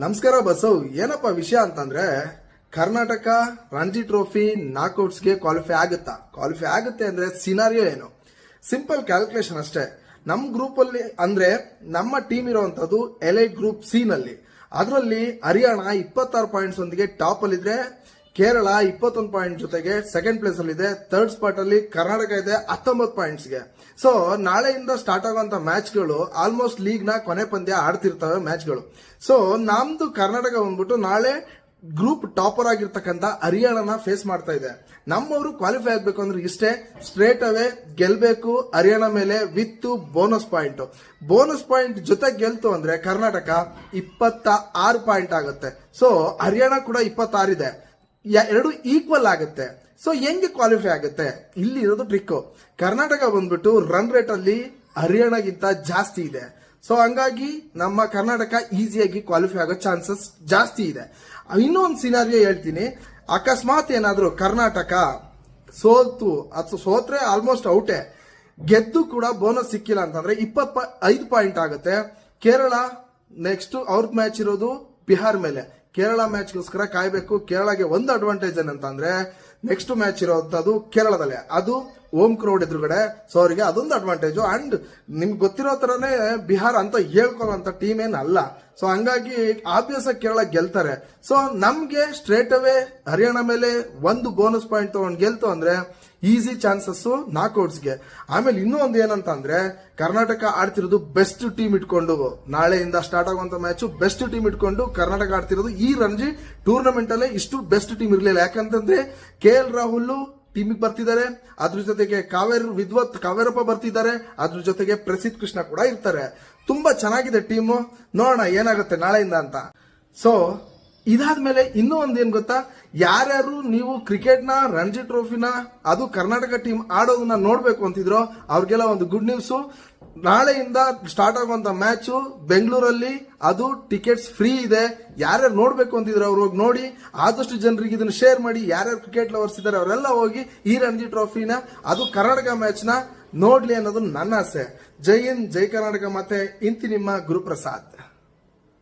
ನಮಸ್ಕಾರ ಬಸು. ಏನಪ್ಪ ವಿಷಯ ಅಂತಂದ್ರೆ ಕರ್ನಾಟಕ ರಣಜಿ ಟ್ರೋಫಿ ನಾಕ್ಔಟ್ಸ್ಗೆ ಕ್ವಾಲಿಫೈ ಆಗುತ್ತೆ ಅಂದ್ರೆ ಸಿನಾರಿಯೋ ಏನು? ಸಿಂಪಲ್ ಕ್ಯಾಲ್ಕುಲೇಷನ್ ಅಷ್ಟೇ. ನಮ್ಮ ಗ್ರೂಪ್ ಅಲ್ಲಿ ಅಂದ್ರೆ ನಮ್ಮ ಟೀಮ್ ಇರುವಂತದ್ದು ಎಲೈಟ್ ಗ್ರೂಪ್ ಸಿ ನಲ್ಲಿ. ಅದರಲ್ಲಿ ಹರಿಯಾಣ 26 ಪಾಯಿಂಟ್ಸ್ ಒಂದಿಗೆ ಟಾಪ್ ಅಲ್ಲಿ ಇದ್ರೆ, ಕೇರಳ 21 ಪಾಯಿಂಟ್ ಜೊತೆಗೆ ಸೆಕೆಂಡ್ ಪ್ಲೇಸ್ ಅಲ್ಲಿ ಇದೆ. ಥರ್ಡ್ ಸ್ಪಾಟ್ ಅಲ್ಲಿ ಕರ್ನಾಟಕ ಇದೆ 19 ಪಾಯಿಂಟ್ಸ್ ಗೆ. ಸೊ ನಾಳೆಯಿಂದ ಸ್ಟಾರ್ಟ್ ಆಗುವಂತ ಮ್ಯಾಚ್ ಗಳು ಆಲ್ಮೋಸ್ಟ್ ಲೀಗ್ ನ ಕೊನೆ ಪಂದ್ಯ ಆಡ್ತಿರ್ತವೆ ಮ್ಯಾಚ್ ಗಳು. ಸೊ ನಮ್ದು ಕರ್ನಾಟಕ ಬಂದ್ಬಿಟ್ಟು ನಾಳೆ ಗ್ರೂಪ್ ಟಾಪರ್ ಆಗಿರ್ತಕ್ಕಂಥ ಹರಿಯಾಣನ ಫೇಸ್ ಮಾಡ್ತಾ ಇದೆ. ನಮ್ಮವರು ಕ್ವಾಲಿಫೈ ಆಗ್ಬೇಕು ಅಂದ್ರೆ ಇಷ್ಟೇ, ಸ್ಟ್ರೇಟ್ ಅವೇ ಗೆಲ್ಬೇಕು ಹರಿಯಾಣ ಮೇಲೆ ವಿತ್ ಬೋನಸ್ ಪಾಯಿಂಟ್ ಜೊತೆ ಗೆಲ್ತು ಅಂದ್ರೆ ಕರ್ನಾಟಕ 26 ಪಾಯಿಂಟ್ ಆಗುತ್ತೆ. ಸೊ ಹರಿಯಾಣ ಕೂಡ 26 ಇದೆ, ಎರಡು ಈಕ್ವಲ್ ಆಗುತ್ತೆ. ಸೊ ಹೆಂಗೆ ಕ್ವಾಲಿಫೈ ಆಗುತ್ತೆ? ಇಲ್ಲಿ ಇರೋದು ಟ್ರಿಕ್. ಕರ್ನಾಟಕ ಬಂದ್ಬಿಟ್ಟು ರನ್ ರೇಟ್ ಅಲ್ಲಿ ಹರಿಯಾಣಗಿಂತ ಜಾಸ್ತಿ ಇದೆ. ಸೊ ಹಂಗಾಗಿ ನಮ್ಮ ಕರ್ನಾಟಕ ಈಸಿಯಾಗಿ ಕ್ವಾಲಿಫೈ ಆಗೋ ಚಾನ್ಸಸ್ ಜಾಸ್ತಿ ಇದೆ. ಇನ್ನೊಂದು ಸಿನಾರಿಯೋ ಹೇಳ್ತೀನಿ. ಅಕಸ್ಮಾತ್ ಏನಾದ್ರು ಕರ್ನಾಟಕ ಸೋತ್ರೆ ಆಲ್ಮೋಸ್ಟ್ ಔಟೇ, ಗೆದ್ದು ಕೂಡ ಬೋನಸ್ ಸಿಕ್ಕಿಲ್ಲ ಅಂತಂದ್ರೆ 25 ಪಾಯಿಂಟ್ ಆಗುತ್ತೆ. ಕೇರಳ ನೆಕ್ಸ್ಟ್ ಅವ್ರ ಮ್ಯಾಚ್ ಇರೋದು ಬಿಹಾರ್ ಮೇಲೆ. ಕೇರಳ ಮ್ಯಾಚ್ಗೋಸ್ಕರ ಕಾಯ್ಬೇಕು. ಕೇರಳಗೆ ಒಂದು ಅಡ್ವಾಂಟೇಜ್ ಏನಂತಂದ್ರೆ ನೆಕ್ಸ್ಟ್ ಮ್ಯಾಚ್ ಇರೋದು ಕೇರಳದಲ್ಲೇ, ಅದು ಹೋಮ್ ಕ್ರೌಡ್ ಎದುರುಗಡೆ. ಸೊ ಅವರಿಗೆ ಅದೊಂದು ಅಡ್ವಾಂಟೇಜ್. ಅಂಡ್ ನಿಮ್ಗೆ ಗೊತ್ತಿರೋ ತರನೇ ಬಿಹಾರ್ ಅಂತ ಹೇಳ್ಕೊಳ್ಳುವಂತ ಟೀಮ್ ಏನಲ್ಲ. ಸೊ ಹಂಗಾಗಿ ಆಬ್ವಿಯಸ್ ಆಗಿ ಕೇರಳ ಗೆಲ್ತಾರೆ. ಸೊ ನಮ್ಗೆ ಸ್ಟ್ರೇಟ್ ಅವೇ ಹರಿಯಾಣ ಮೇಲೆ ಒಂದು ಬೋನಸ್ ಪಾಯಿಂಟ್ ತಗೊಂಡು ಗೆಲ್ತು ಅಂದ್ರೆ ಈಸಿ ಚಾನ್ಸಸ್ ನಾಕ್ಔಟ್ಸ್ಗೆ. ಆಮೇಲೆ ಇನ್ನೂ ಒಂದು ಏನಂತ ಅಂದ್ರೆ ಕರ್ನಾಟಕ ಆಡ್ತಿರೋದು ಬೆಸ್ಟ್ ಟೀಮ್ ಇಟ್ಕೊಂಡು, ನಾಳೆಯಿಂದ ಸ್ಟಾರ್ಟ್ ಆಗುವಂತ ಮ್ಯಾಚ್ ಬೆಸ್ಟ್ ಟೀಮ್ ಇಟ್ಕೊಂಡು ಕರ್ನಾಟಕ ಆಡ್ತಿರೋದು. ಈ ರಣಜಿ ಟೂರ್ನಮೆಂಟ್ ಅಲ್ಲೇ ಇಷ್ಟು ಬೆಸ್ಟ್ ಟೀಮ್ ಇರಲಿಲ್ಲ. ಯಾಕಂತಂದ್ರೆ KL ರಾಹುಲ್ ಟೀಮಿಗೆ ಬರ್ತಿದ್ದಾರೆ, ಅದ್ರ ಜೊತೆಗೆ ಕಾವೇರಪ್ಪ ಬರ್ತಿದ್ದಾರೆ, ಅದ್ರ ಜೊತೆಗೆ ಪ್ರಸಿದ್ಧ ಕೃಷ್ಣ ಕೂಡ ಇರ್ತಾರೆ. ತುಂಬಾ ಚೆನ್ನಾಗಿದೆ ಟೀಮು. ನೋಡೋಣ ಏನಾಗುತ್ತೆ ನಾಳೆಯಿಂದ ಅಂತ. ಸೊ ಇದಾದ್ಮೇಲೆ ಇನ್ನೂ ಒಂದ್ ಏನ್ ಗೊತ್ತಾ, ಯಾರ್ಯಾರು ನೀವು ಕ್ರಿಕೆಟ್ನ ರಣಜಿ ಟ್ರೋಫಿನ ಅದು ಕರ್ನಾಟಕ ಟೀಮ್ ಆಡೋದನ್ನ ನೋಡ್ಬೇಕು ಅಂತಿದ್ರೋ ಅವ್ರಿಗೆಲ್ಲ ಒಂದು ಗುಡ್ ನ್ಯೂಸ್. ನಾಳೆಯಿಂದ ಸ್ಟಾರ್ಟ್ ಆಗುವಂತ ಮ್ಯಾಚ್ ಬೆಂಗಳೂರಲ್ಲಿ, ಅದು ಟಿಕೆಟ್ಸ್ ಫ್ರೀ ಇದೆ. ಯಾರ್ಯಾರು ನೋಡ್ಬೇಕು ಅಂತಿದ್ರು ಅವ್ರು ಹೋಗಿ ನೋಡಿ. ಆದಷ್ಟು ಜನರಿಗೆ ಇದನ್ನ ಶೇರ್ ಮಾಡಿ. ಯಾರ್ಯಾರು ಕ್ರಿಕೆಟ್ ಲವರ್ಸ್ ಇದ್ದಾರೆ ಅವರೆಲ್ಲ ಹೋಗಿ ಈ ರಣಜಿ ಟ್ರೋಫಿನ, ಅದು ಕರ್ನಾಟಕ ಮ್ಯಾಚ್ ನ ನೋಡ್ಲಿ ಅನ್ನೋದು ನನ್ನ ಆಸೆ. ಜೈ ಹಿಂದ್, ಜೈ ಕರ್ನಾಟಕ. ಮತ್ತೆ ಇಂತಿ ನಿಮ್ಮ ಗುರುಪ್ರಸಾದ್.